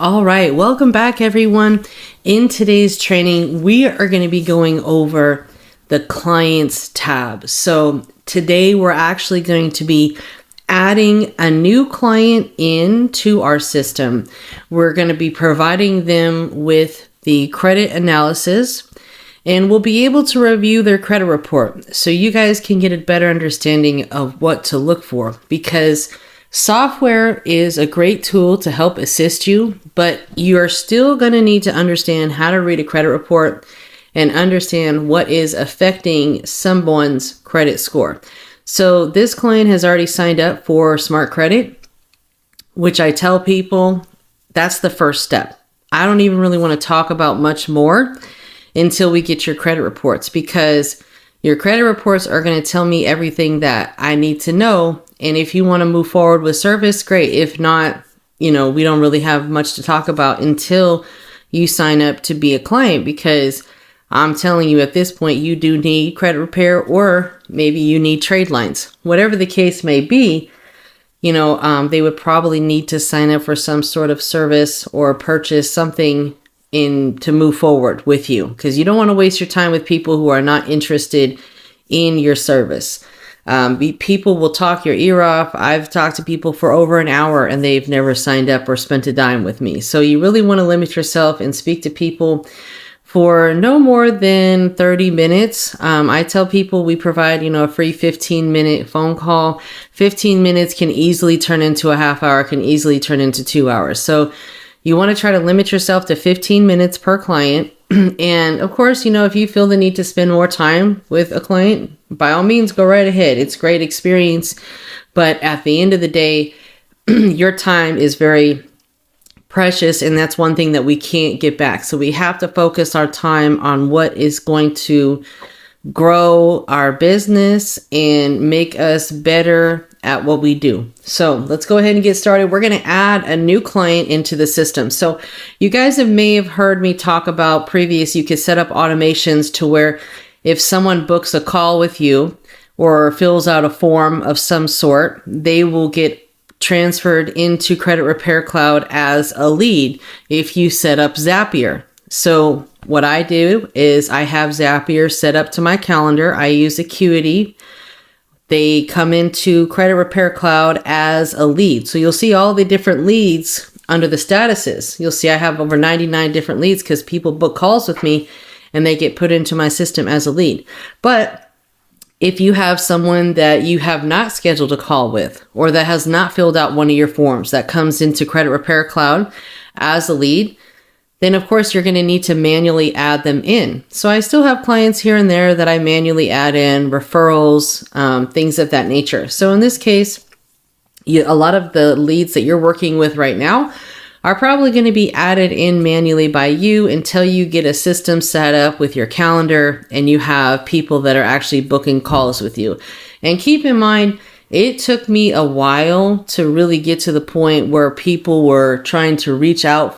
All right, welcome back everyone. In today's training, we are going to be going over the clients tab. So today we're actually going to be adding a new client into our system. We're going to be providing them with the credit analysis, and we'll be able to review their credit report so you guys can get a better understanding of what to look for, because software is a great tool to help assist you, but you are still going to need to understand how to read a credit report and understand what is affecting someone's credit score. So this client has already signed up for Smart Credit, which I tell people that's the first step. I don't even really want to talk about much more until we get your credit reports, because your credit reports are going to tell me everything that I need to know. And if you want to move forward with service, great. If not, we don't really have much to talk about until you sign up to be a client, because I'm telling you at this point, you do need credit repair, or maybe you need trade lines. Whatever the case may be, they would probably need to sign up for some sort of service or purchase something to move forward with you, because you don't want to waste your time with people who are not interested in your service. People will talk your ear off. I've talked to people for over an hour and they've never signed up or spent a dime with me. So you really want to limit yourself and speak to people for no more than 30 minutes. I tell people we provide, a free 15-minute phone call. 15 minutes can easily turn into a half hour, can easily turn into 2 hours. So you want to try to limit yourself to 15 minutes per client. And of course, if you feel the need to spend more time with a client, by all means, go right ahead. It's a great experience. But at the end of the day, your time is very precious. And that's one thing that we can't get back. So we have to focus our time on what is going to grow our business and make us better at what we do. So let's go ahead and get started. We're going to add a new client into the system. So you guys may have heard me talk about previous, you could set up automations to where if someone books a call with you or fills out a form of some sort, they will get transferred into Credit Repair Cloud as a lead if you set up Zapier. So what I do is I have Zapier set up to my calendar. I use Acuity. They come into Credit Repair Cloud as a lead. So you'll see all the different leads under the statuses. You'll see I have over 99 different leads because people book calls with me and they get put into my system as a lead. But if you have someone that you have not scheduled a call with, or that has not filled out one of your forms that comes into Credit Repair Cloud as a lead, then of course you're going to need to manually add them in. So I still have clients here and there that I manually add in, referrals, things of that nature. So in this case, a lot of the leads that you're working with right now are probably going to be added in manually by you until you get a system set up with your calendar and you have people that are actually booking calls with you. And keep in mind, it took me a while to really get to the point where people were trying to reach out